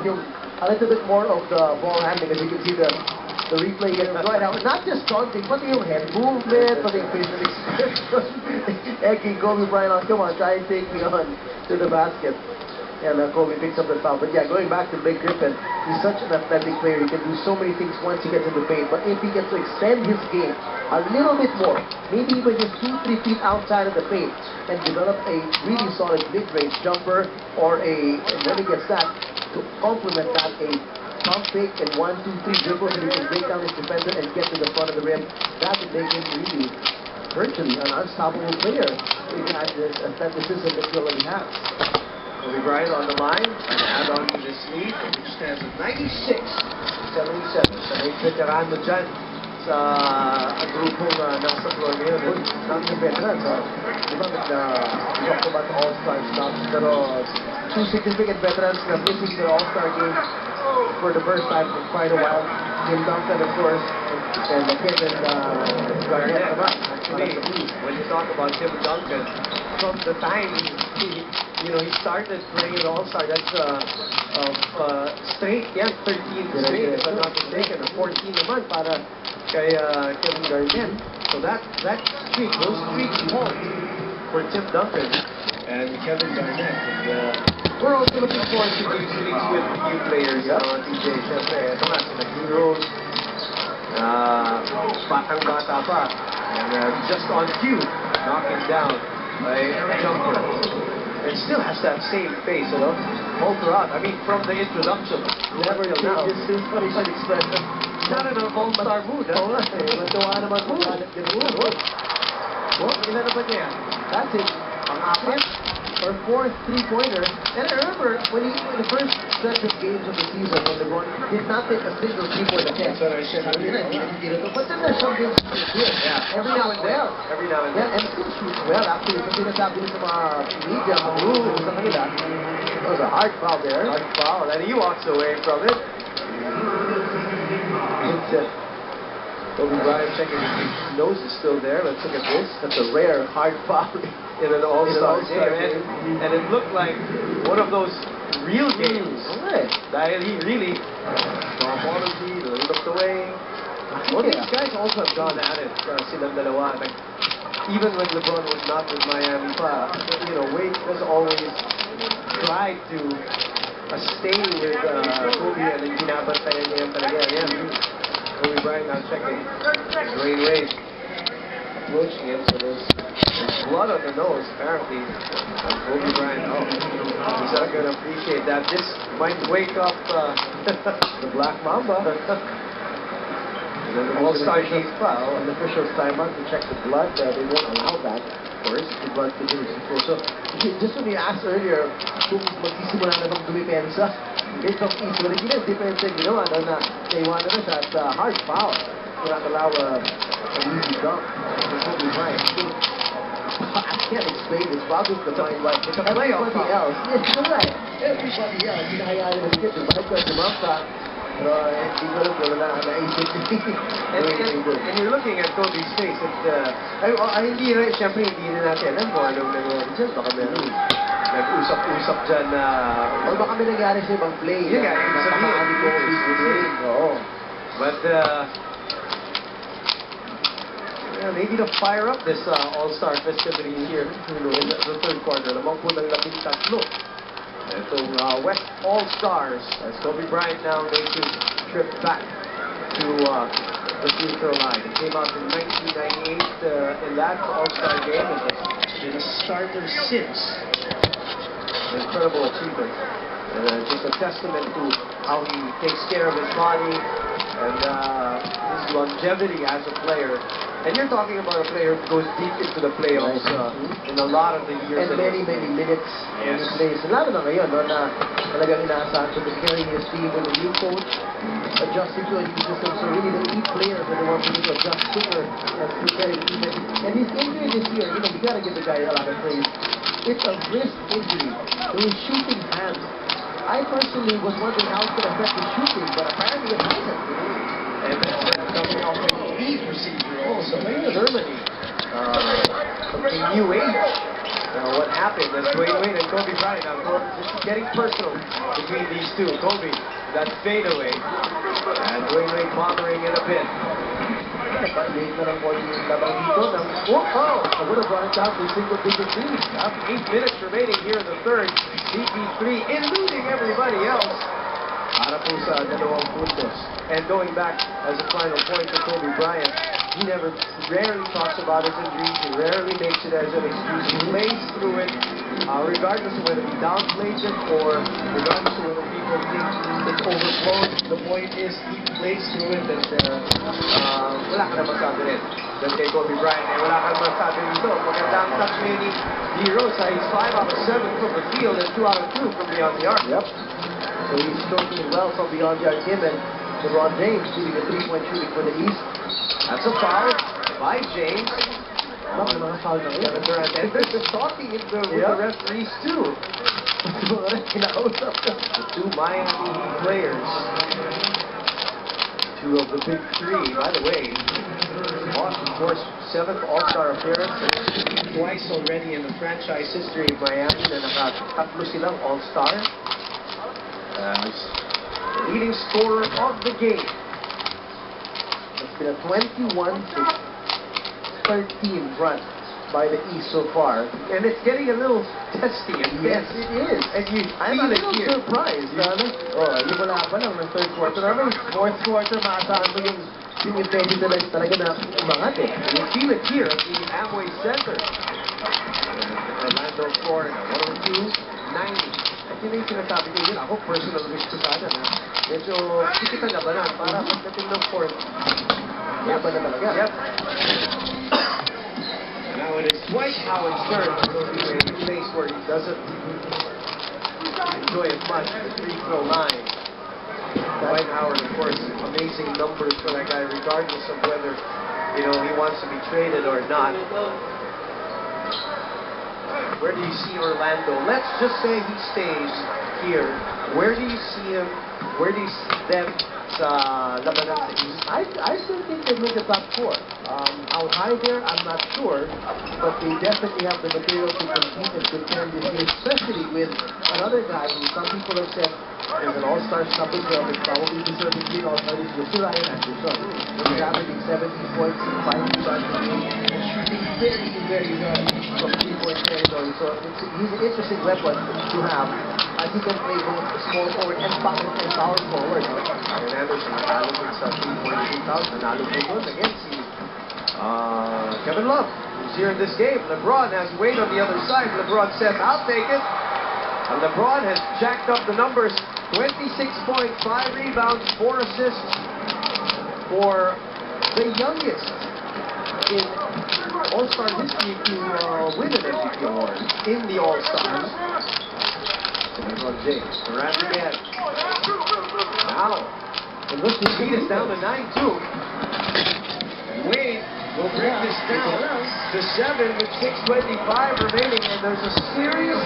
a little bit more of the ball handling, as you can see the replay getting right out. Not just taunting, but yung head movement, but yung facial expression. Eki, Kobe Bryant, come on, try and take me on to the basket. And Kobe picks up the foul. But yeah, going back to Blake Griffin, he's such an athletic player. He can do so many things once he gets in the paint. But if he gets to extend his game a little bit more, maybe even just 2-3 feet outside of the paint, and develop a really solid mid-range jumper, or when he gets that, to complement that, a pump fake and 1-2-3 dribbles, and he can break down his defender and get to the front of the rim, that would make him really virtually an unstoppable player if he has this athleticism that he already has. Kobe Bryant on the line, and add on to this lead, which stands at 96-77. Sa may veteran mo dyan sa grupong nasa floor ngayon. Not the veterans, di ba, we talked about the All-Stars stuff, pero two significant veterans na missing the All-Star game for the first time for quite a while. Tim Duncan, of course, and Kevin Garnett. Actually, when you talk about Tim Duncan, from the time he started playing at All-Star, that's straight, 13 straight, if I'm not mistaken, 14 naman para kay Kevin Garnett. So that streak, those streaks won for Tim Duncan and Kevin Garnett. And, we're also looking forward to these streaks with new players, TJ. Siyempre, ito nga, sila Heroes, batang-bata pa, and just on cue, knocking down a jumper. It still has that same face, all throughout. I mean, from the introduction, never changes his facial expression. Not in an all-star mood, Oo nga, matuwa naman po. Ilan na ba niya? That's it. Pang-apat or fourth three-pointer. And I remember when the first stretch of games of the season, when LeBron did not take a single three-point attempt. That's what I said. But then there's some games he did. Yeah. Every now and then. Every now and then. Yeah, and still shoots well. Actually, kasi sinasabi nila sa mga media, sa kanila, it was a hard foul there. Hard foul, and he walks away from it. Kobe Bryant checking his nose is still there. Let's look at this. That's a rare hard foul in an all-star game. And it looked like one of those real games. Dahil he really apology, looked away. Well, these guys also have gone at it, silang dalawa. Like, even when LeBron was not with Miami pa, Wade has always tried to stay with Kobe, and then binabantayan niya yan talaga. Kobe Bryant now checking Dwayne Wade approaching him, so there's blood on the nose apparently. And Kobe Bryant, he's not going to appreciate that. This might wake up the Black Mamba. And then the All-Star game pa. An official's timeout to check the blood. They won't allow that, of course. The blood continues to flow. So, just when you asked earlier kung magsisimula na bang dumipensa, based off East, when hindi na depensa ginawa na naiwanan na siya at hard foul. Do not allow an easy dunk. Kobe Bryant. I can't explain this. Probably the mind like everybody else. Yes, you're right. Everybody else. Hinahayaan na nagkip. Bakit ka sumampa? Pero hindi ko alam kung naisip. And you're looking at Kobe's face. Siyempre hindi na natin alam kung anong nangyari dyan. Baka meron nag-usap-usap dyan na... O baka may nangyari sa ibang play. Yun nga, natamaan ni Kobe. Oo. But, they need to fire up this All-Star festivities here in the third quarter. Lamang po ng 13. Itong West All-Stars, as Kobe Bryant now makes his trip back to the free throw line. He came out in 1998 in that All-Star game and has been a starter since. An incredible achievement. And just a testament to how he takes care of his body and his longevity as a player. And you're talking about a player who goes deep into the playoffs in a lot of the years. And many minutes in his plays. Lalo na ngayon, na talagang inaasahan to be carrying his team with a new coach, adjusting to a new system. So really the key players are the ones who need to adjust quicker and prepare the team. And his injury this year, you gotta give the guy a lot of praise. It's a wrist injury to his shooting hands. I personally was wondering how it could affect his shooting, but apparently it hasn't. And coming off a knee procedure also in Germany. A new age Now what happened is Dwayne Wade and Kobe Bryant. Now this is getting personal between these two. Kobe, that fadeaway. And Dwayne Wade bothering it a bit. Late na lang po yung laban dito. I would have brought it down to single-digit lead. 8 minutes remaining here in the third. CP3 eluding everybody else. Para po sa 2 puntos. And going back as a final point for Kobe Bryant, he rarely talks about his injuries. He rarely makes it as an excuse. He plays through it, regardless of whether he downplays it or regardless of whether people think it's overblown. The point is, he plays through it and wala ka na masabi rin. Then kay Kobe Bryant, wala ka na masabi rito. Magandang touch ngayon ni D. Rosa. He's 5 out of 7 from the field and 2 out of 2 from beyond the arc. Yep. So he's stroking well from beyond the arc. Him and LeBron James shooting a 3-point shooting for the East. That's a foul by James. Mga foul na yun. And they're talking with the referees too. The 2 Miami players. 2 of the big 3, by the way. Moss, of course, 7th All-Star appearance. Twice already in the franchise history of Miami. Na nakatatlo silang All-Star. Leading scorer of the game. It's been a 21-13 run by the East so far. And it's getting a little testy. Yes, it is. And I'm a little surprised. Yung wala pa lang ng third quarter. Naman, fourth quarter, maasahan mo yung intensity nila talaga na umangat eh. You feel it here at the Amway Center. Orlando scored 102-90. At yun yung sinasabi ko yun. Ako, personal wish ko sana na medyo sikit ang labanan para pagdating ng fourth. Laban na talaga. Yep. Now it is Dwight Howard's turn to go to a place where he doesn't enjoy as much the free throw line. Dwight Howard, of course, amazing numbers for that guy, regardless of whether, he wants to be traded or not. Where do you see Orlando? Let's just say he stays here. Where do you see him? Where do you see them sa labanan sa East? I still think they make the top 4. How high there, I'm not sure, but they definitely have the material to compete and contend this year, especially with another guy who some people have said is an all-star stumping job and probably deserving being all-star this year, Ryan Anderson. He's averaging 17 points, 5 rebounds a game, and shooting very, very well from 3-point territory. So he's an interesting weapon to have. He can play both small forward and power forward. Ryan Anderson, nanalo din sa 3-point shootout. Nanalo din doon against Kevin Love, who's here in this game. LeBron has Wade on the other side. LeBron says, I'll take it. And LeBron has jacked up the numbers. 26 points, 5 rebounds, 4 assists for the youngest in All-Star history to win an MVP award in the All-Stars. LeBron James, Durant again. Now, and look, his lead is down to 9-2. Wade will bring this down to 7 with 6:25 remaining, and there's a serious